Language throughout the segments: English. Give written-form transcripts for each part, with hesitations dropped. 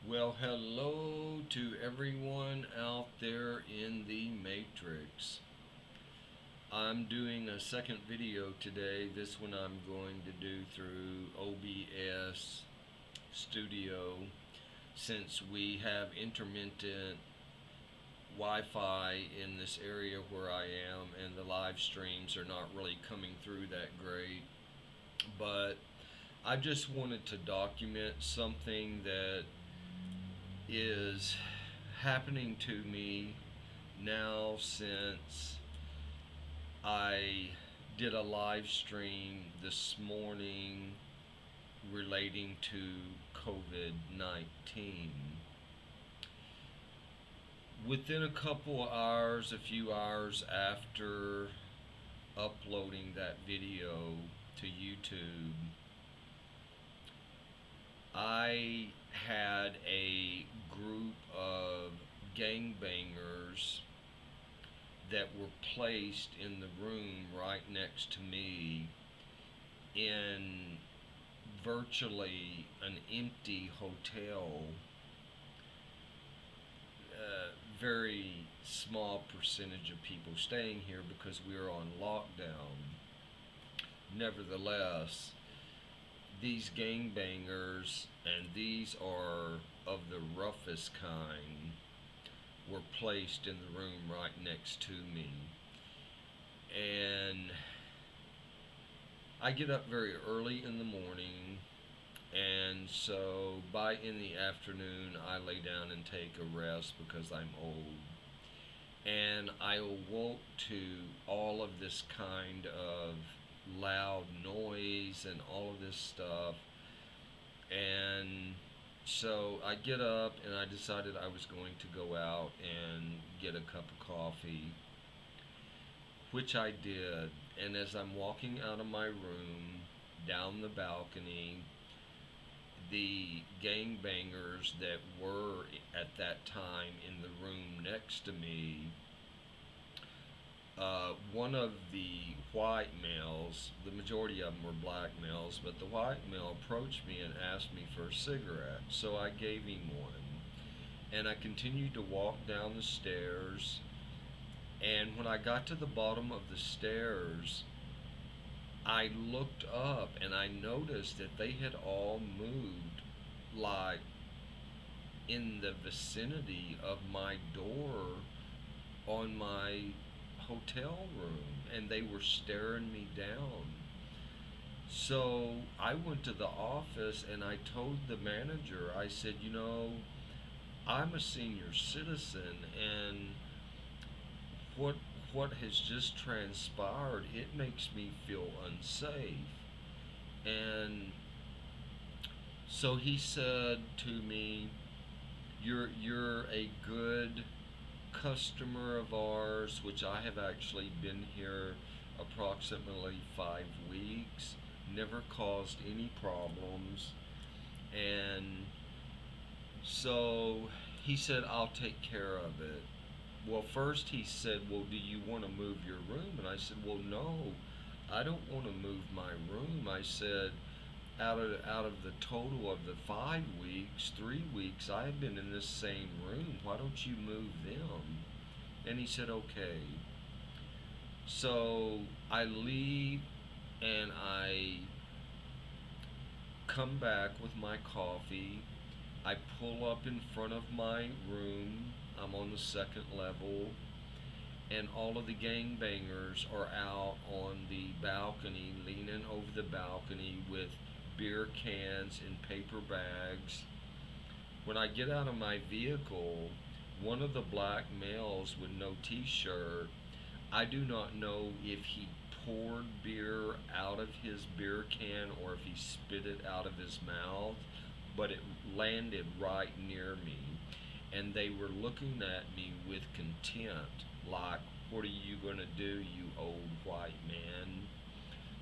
Well, hello to everyone out there in the Matrix. I'm doing a second video today. This one I'm going to do through OBS Studio since we have intermittent Wi-Fi in this area where I am and the live streams are not really coming through that great. But I just wanted to document something that is happening to me now since I did a live stream this morning relating to COVID 19. Within a couple of hours, a few hours after uploading that video to YouTube, I had a group of gangbangers that were placed in the room right next to me in virtually an empty hotel. Very small percentage of people staying here because we are on lockdown. Nevertheless, these gangbangers, and these are of the roughest kind, were placed in the room right next to me. And I get up very early in the morning, and so by in the afternoon I lay down and take a rest because I'm old. And I awoke to all of this kind of loud noise and all of this stuff. And so I get up and I decided I was going to go out and get a cup of coffee, which I did. And as I'm walking out of my room down the balcony, the gangbangers that were at that time in the room next to me, one of the white males, the majority of them were black males, but the white male approached me and asked me for a cigarette. So I gave him one. And I continued to walk down the stairs. And when I got to the bottom of the stairs, I looked up and I noticed that they had all moved like in the vicinity of my door on my hotel room, and they were staring me down. So I went to the office and I told the manager, I said, I'm a senior citizen, and what what has just transpired, it makes me feel unsafe. And so he said to me, you're a good customer of ours, which I have actually been here approximately 5 weeks, never caused any problems. And so he said, I'll take care of it. Well, first he said, well, do you want to move your room? And I said, well, no, I don't want to move my room. I said, out of the total of the 5 weeks, 3 weeks I've been in this same room. Why don't you move them? And he said, okay. So I leave and I come back with my coffee. I pull up in front of my room. I'm on the second level, and all of the gangbangers are out on the balcony, leaning over the balcony with beer cans in paper bags. When I get out of my vehicle, one of the black males with no t-shirt, I do not know if he poured beer out of his beer can or if he spit it out of his mouth, but it landed right near me. And they were looking at me with contempt, like, what are you going to do, you old white man?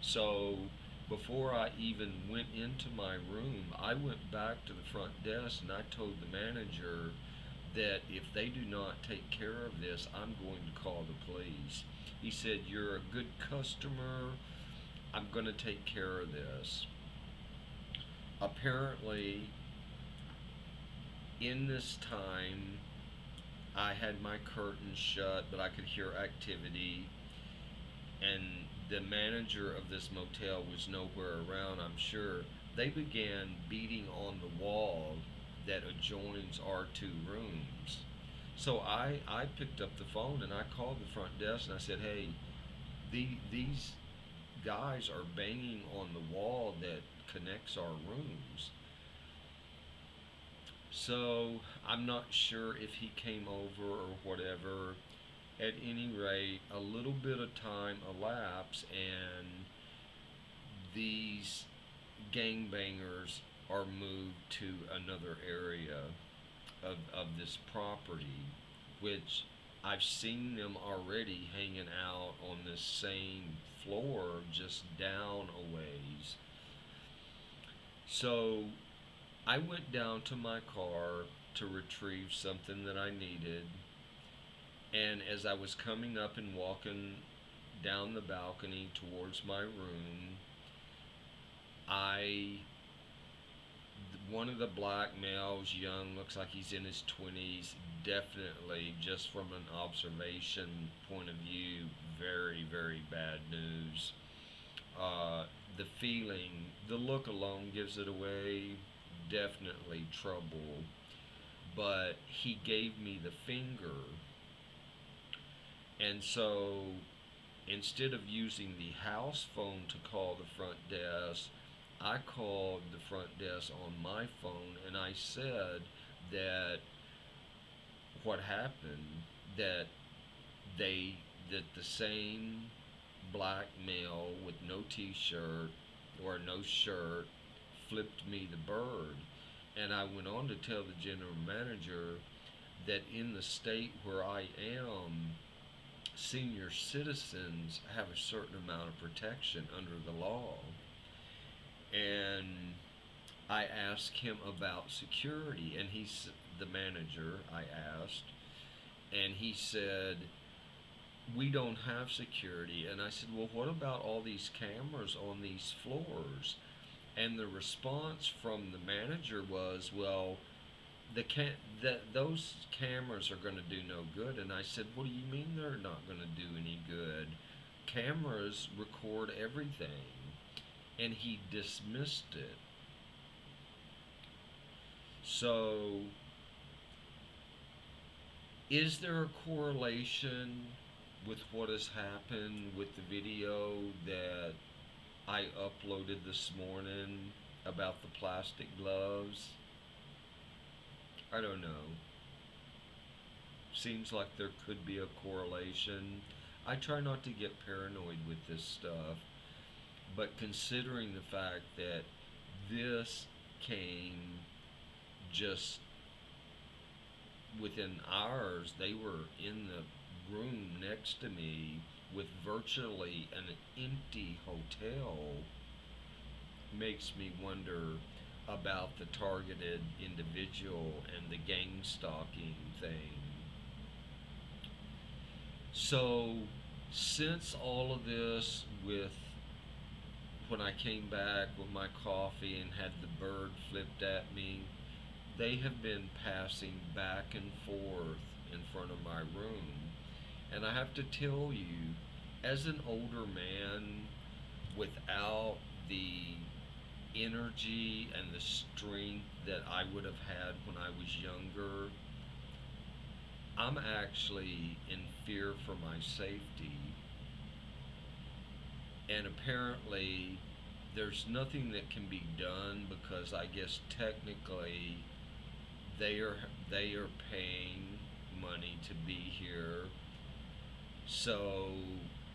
So before I even went into my room, I went back to the front desk and I told the manager that if they do not take care of this, I'm going to call the police. He said, you're a good customer, I'm going to take care of this. Apparently, In this time, I had my curtains shut, but I could hear activity, and the manager of this motel was nowhere around, I'm sure. They began beating on the wall that adjoins our two rooms. So I picked up the phone and I called the front desk and I said, hey, these guys are banging on the wall that connects our rooms. So I'm not sure if he came over or whatever. At any rate, a little bit of time elapsed, and these gangbangers are moved to another area of this property, which I've seen them already hanging out on this same floor just down a ways. So I went down to my car to retrieve something that I needed, and as I was coming up and walking down the balcony towards my room, I one of the black males, young, looks like he's in his 20s, definitely, just from an observation point of view, very, very bad news. The feeling, the look alone gives it away, definitely trouble. But he gave me the finger, and so instead of using the house phone to call the front desk, I called the front desk on my phone and I said that what happened, that they that the same black male with no t-shirt or no shirt flipped me the bird. And I went on to tell the general manager that in the state where I am, senior citizens have a certain amount of protection under the law. And I asked him about security, and he's the manager. I asked, and he said, we don't have security. And I said, well, what about all these cameras on these floors? And the response from the manager was, well, those cameras are going to do no good. And I said, what do you mean they're not going to do any good? Cameras record everything. And he dismissed it. So, is there a correlation with what has happened with the video that I uploaded this morning about the plastic gloves? I don't know. Seems like there could be a correlation. I try not to get paranoid with this stuff, but considering the fact that this came just within hours, they were in the room next to me with virtually an empty hotel, makes me wonder about the targeted individual and the gang stalking thing. So, since all of this, with when I came back with my coffee and had the bird flipped at me, they have been passing back and forth in front of my room. And I have to tell you, as an older man, without the energy and the strength that I would have had when I was younger, I'm actually in fear for my safety. And apparently, there's nothing that can be done because I guess technically they are they are paying money to be here. So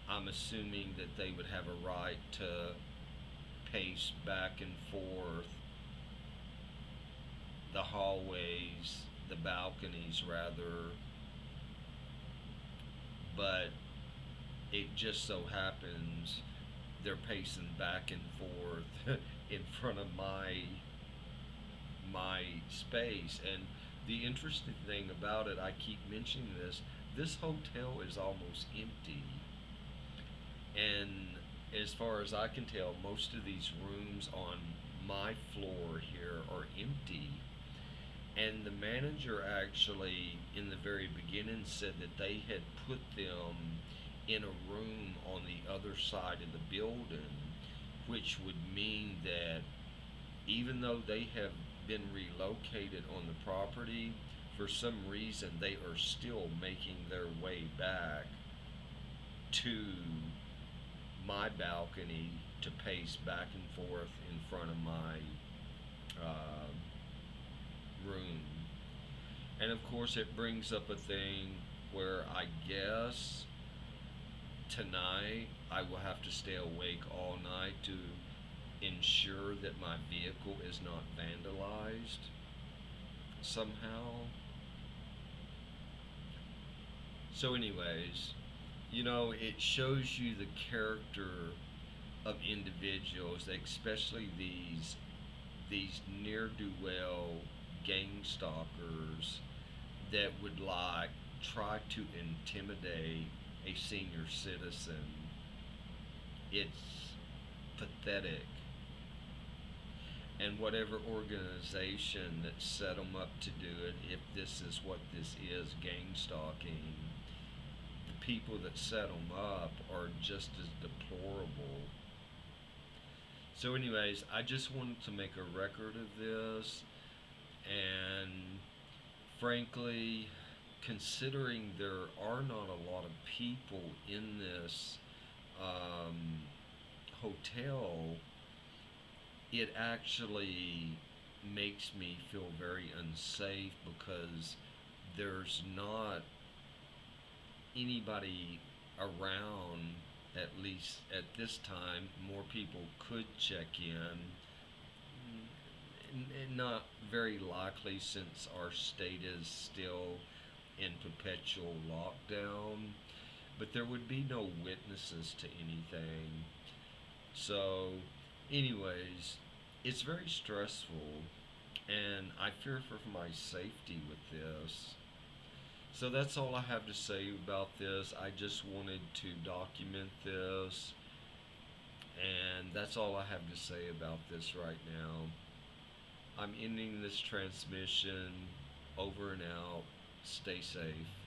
I'm assuming that they would have a right to pace back and forth the hallways, the balconies rather, but it just so happens they're pacing back and forth in front of my space. And the interesting thing about it, I keep mentioning this hotel is almost empty. And as far as I can tell, most of these rooms on my floor here are empty. And the manager actually, in the very beginning, said that they had put them in a room on the other side of the building, which would mean that even though they have been relocated on the property, for some reason they are still making their way back to my balcony to pace back and forth in front of my uh, room. And of course, it brings up a thing where I guess tonight I will have to stay awake all night to ensure that my vehicle is not vandalized somehow. So, anyways, it shows you the character of individuals, especially these near do well gang stalkers that would like try to intimidate a senior citizen. It's pathetic. And whatever organization that set them up to do it, if this is what this is, gang stalking, the people that set them up are just as deplorable. So, anyways, I just wanted to make a record of this, and frankly, considering there are not a lot of people in this um, hotel, it actually makes me feel very unsafe because there's not anybody around, at least at this time. More people could check in. Not very likely since our state is still in perpetual lockdown, but there would be no witnesses to anything. So, anyways, it's very stressful, and I fear for my safety with this. So that's all I have to say about this. I just wanted to document this, and that's all I have to say about this right now. I'm ending this transmission. Over and out. Stay safe.